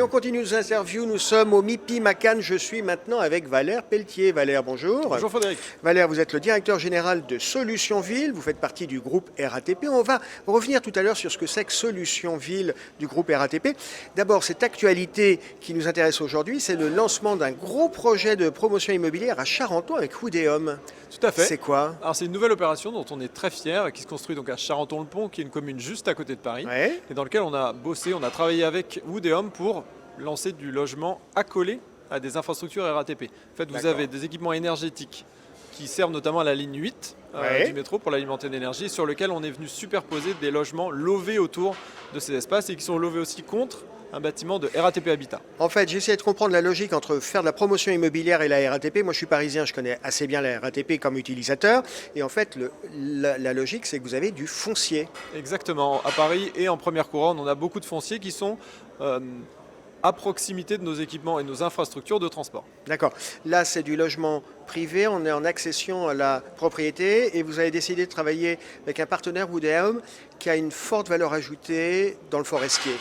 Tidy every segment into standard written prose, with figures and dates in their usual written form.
Allez, on continue nos interviews. Nous sommes au MIPIM à Cannes. Je suis maintenant avec Valère Pelletier. Valère, bonjour. Bonjour Frédéric. Valère, vous êtes le directeur général de Solutions Ville. Vous faites partie du groupe RATP. On va revenir tout à l'heure sur ce que c'est que Solutions Ville du groupe RATP. D'abord, cette actualité qui nous intéresse aujourd'hui, c'est le lancement d'un gros projet de promotion immobilière à Charenton avec Woodéum. Tout à fait. C'est quoi? Alors c'est une nouvelle opération dont on est très fiers et qui se construit donc à Charenton-le-Pont, qui est une commune juste à côté de Paris, Ouais. et dans lequel on a bossé, on a travaillé avec Woodéum pour lancer du logement accolé à des infrastructures RATP. En fait, vous D'accord. avez des équipements énergétiques qui servent notamment à la ligne 8 Ouais. du métro pour l'alimenter en énergie, sur lequel on est venu superposer des logements lovés autour de ces espaces et qui sont lovés aussi contre un bâtiment de RATP Habitat. En fait, j'essaie de comprendre la logique entre faire de la promotion immobilière et la RATP. Moi, je suis parisien, je connais assez bien la RATP comme utilisateur. Et en fait, la logique, c'est que vous avez du foncier. Exactement. À Paris et en première couronne, on a beaucoup de fonciers qui sont à proximité de nos équipements et nos infrastructures de transport. D'accord. Là, c'est du logement privé, on est en accession à la propriété et vous avez décidé de travailler avec un partenaire Woodéum qui a une forte valeur ajoutée dans le forestier.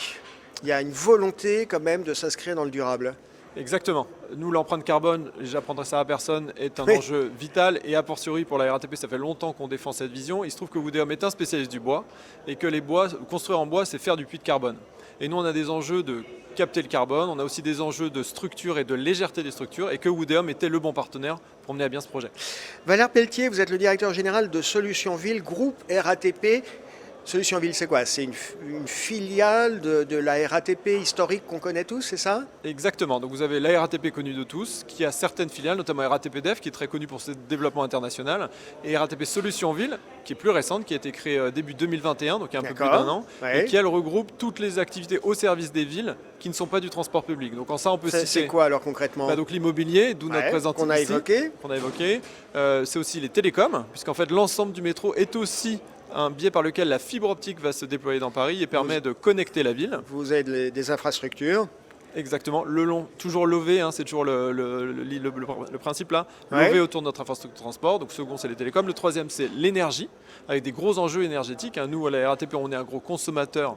Il y a une volonté quand même de s'inscrire dans le durable. Exactement. Nous, l'empreinte carbone, j'apprendrai ça à personne, est un Oui. enjeu vital et a fortiori pour la RATP, ça fait longtemps qu'on défend cette vision. Il se trouve que Woodéum est un spécialiste du bois et que les bois, construire en bois, c'est faire du puits de carbone. Et nous, on a des enjeux de capter le carbone, on a aussi des enjeux de structure et de légèreté des structures et que Woodéum était le bon partenaire pour mener à bien ce projet. Valère Pelletier, vous êtes le directeur général de Solutions Ville, groupe RATP. Solutions Ville, c'est quoi? C'est une filiale de la RATP historique qu'on connaît tous, c'est ça? Exactement. Donc vous avez la RATP connue de tous, qui a certaines filiales, notamment RATP Dev, qui est très connue pour ses développements internationaux, et RATP Solutions Ville, qui est plus récente, qui a été créée début 2021, donc il y a un peu plus D'accord. d'un an, Ouais. et qui elle regroupe toutes les activités au service des villes qui ne sont pas du transport public. Donc en ça, on peut C'est citer quoi alors concrètement? donc l'immobilier, d'où notre Ouais, présence qu'on a ici, évoqué. qu'on a évoqué. C'est aussi les télécoms, puisqu'en fait l'ensemble du métro est aussi un biais par lequel la fibre optique va se déployer dans Paris et permet de connecter la ville. Vous avez des infrastructures. Exactement, le long, toujours lové, c'est toujours le principe là, Ouais. levé autour de notre infrastructure de transport. Donc le second c'est les télécoms, le troisième c'est l'énergie, avec des gros enjeux énergétiques. Nous à la RATP on est un gros consommateur,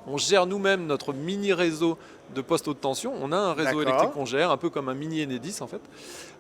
on gère nous-mêmes notre mini réseau de postes haute tension, on a un réseau D'accord. électrique qu'on gère, un peu comme un mini Enedis en fait.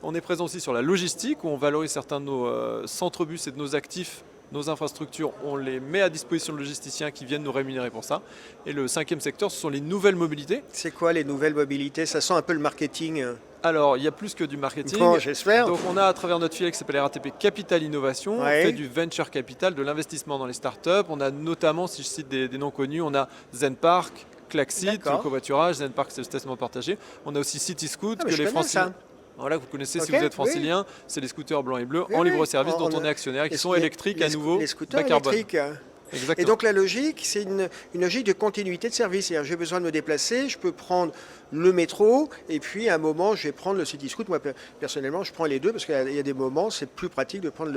On est présent aussi sur la logistique, où on valorise certains de nos centres-bus et de nos actifs. Nos infrastructures, on les met à disposition de logisticiens qui viennent nous rémunérer pour ça. Et le cinquième secteur, ce sont les nouvelles mobilités. C'est quoi les nouvelles mobilités? Ça sent un peu le marketing. Alors, il y a plus que du marketing. Bon, j'espère. Donc, on a à travers notre filiale qui s'appelle RATP Capital Innovation, Ouais. on fait du venture capital, de l'investissement dans les startups. On a notamment, si je cite des noms connus, on a Zenpark, Klaxit, le D'accord. covoiturage. Zenpark, c'est le stationnement partagé. On a aussi City Scoot, Ah, mais que je les connais Franciliens. ça. Voilà, que vous connaissez si Ok, vous êtes oui. francilien, c'est les scooters blancs et bleus Oui, en oui. libre service dont On on a- est actionnaire et qui les- sont électriques à les nouveau, Les scooters bas carbone. électriques. Exactement. Et donc la logique, c'est une logique de continuité de service. C'est-à-dire, j'ai besoin de me déplacer, je peux prendre le métro et puis à un moment, je vais prendre le City Scoot. Moi, personnellement, je prends les deux parce qu'il y a des moments, c'est plus pratique de prendre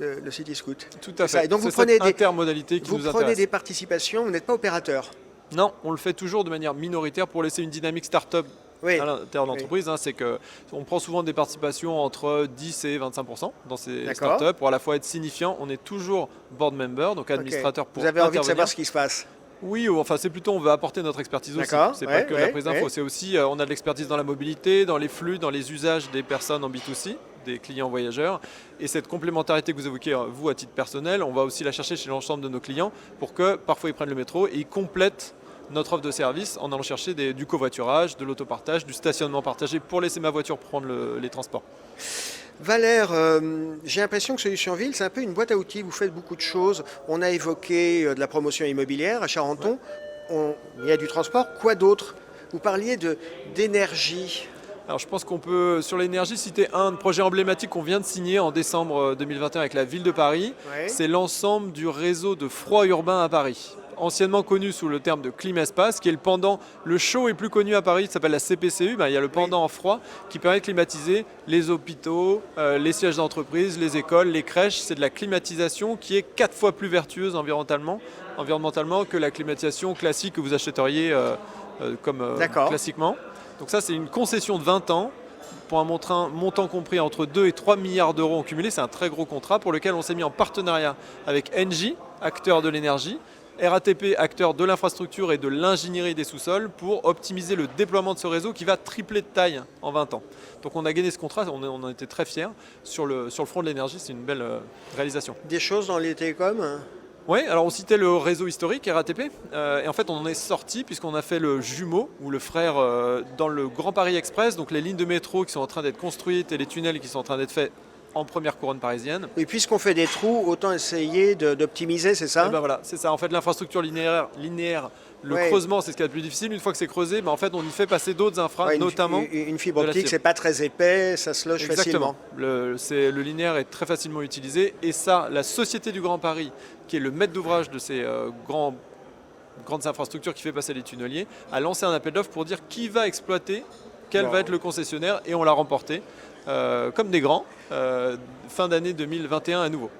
le City Scoot. Tout à ça. fait. Et donc, vous C'est prenez cette intermodalité qui Vous nous prenez intéresse. des participations, vous n'êtes pas opérateur. Non, on le fait toujours de manière minoritaire pour laisser une dynamique start-up Oui. à l'intérieur de l'entreprise. C'est que on prend souvent des participations entre 10 et 25% dans ces D'accord. start-up pour à la fois être signifiant. On est toujours board member, donc Ok. administrateur pour Vous avez envie de intervenir. savoir ce qui se passe. Oui, enfin c'est plutôt on veut apporter notre expertise aussi. D'accord, C'est ouais, pas que ouais, la prise d'info, ouais. c'est aussi on a de l'expertise dans la mobilité, dans les flux, dans les usages des personnes en B2C, des clients voyageurs. Et cette complémentarité que vous évoquez, vous à titre personnel, on va aussi la chercher chez l'ensemble de nos clients pour que parfois ils prennent le métro et ils complètent notre offre de service en allant chercher du covoiturage, de l'autopartage, du stationnement partagé pour laisser ma voiture prendre les transports. Valère, j'ai l'impression que Solutions Ville, c'est un peu une boîte à outils. Vous faites beaucoup de choses. On a évoqué de la promotion immobilière à Charenton. Il y a du transport. Quoi d'autre? Vous parliez d'énergie. Alors je pense qu'on peut, sur l'énergie, citer un projet emblématique qu'on vient de signer en décembre 2021 avec la ville de Paris. Ouais. C'est l'ensemble du réseau de froid urbain à Paris. Anciennement connu sous le terme de Climaspace, qui est le pendant, le chaud est plus connu à Paris, qui s'appelle la CPCU. Il y a le pendant en froid qui permet de climatiser les hôpitaux, les sièges d'entreprise, les écoles, les crèches. C'est de la climatisation qui est 4 fois plus vertueuse environnementalement que la climatisation classique que vous achèteriez D'accord. classiquement. Donc ça, c'est une concession de 20 ans pour un montant compris entre 2 et 3 milliards d'euros en cumulé. C'est un très gros contrat pour lequel on s'est mis en partenariat avec Engie, acteur de l'énergie, RATP, acteur de l'infrastructure et de l'ingénierie des sous-sols, pour optimiser le déploiement de ce réseau qui va tripler de taille en 20 ans. Donc on a gagné ce contrat, on en était très fiers. Sur le front de l'énergie, c'est une belle réalisation. Des choses dans les télécoms? Oui, alors on citait le réseau historique RATP, et en fait on en est sorti puisqu'on a fait le jumeau ou le frère dans le Grand Paris Express, donc les lignes de métro qui sont en train d'être construites et les tunnels qui sont en train d'être faits en première couronne parisienne. Oui, puisqu'on fait des trous, autant essayer d'optimiser, c'est ça? Et ben voilà, c'est ça. En fait, l'infrastructure linéaire, le creusement, c'est ce qui est le plus difficile. Une fois que c'est creusé, en fait, on y fait passer d'autres infras, Ouais, notamment une fibre optique, c'est pas très épais, ça se loge Exactement. facilement. Le linéaire est très facilement utilisé. Et ça, la Société du Grand Paris, qui est le maître d'ouvrage de ces grandes infrastructures qui fait passer les tunneliers, a lancé un appel d'offres pour dire qui va exploiter, quel va être le concessionnaire, et on l'a remporté. Comme des grands, fin d'année 2021 à nouveau.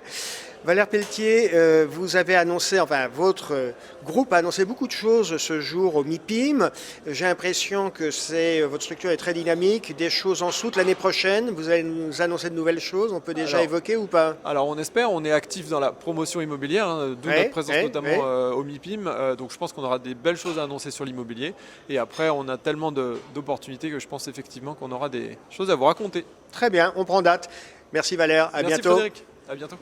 Valère Pelletier, vous avez annoncé, enfin votre groupe a annoncé beaucoup de choses ce jour au MIPIM. J'ai l'impression que votre structure est très dynamique, des choses en soute l'année prochaine. Vous allez nous annoncer de nouvelles choses, on peut déjà évoquer ou pas? Alors on espère, on est actif dans la promotion immobilière, d'où notre présence notamment au MIPIM. Donc je pense qu'on aura des belles choses à annoncer sur l'immobilier. Et après, on a tellement d'opportunités que je pense effectivement qu'on aura des choses à vous raconter. Très bien, on prend date. Merci Valère, à bientôt. Merci Frédéric, à bientôt.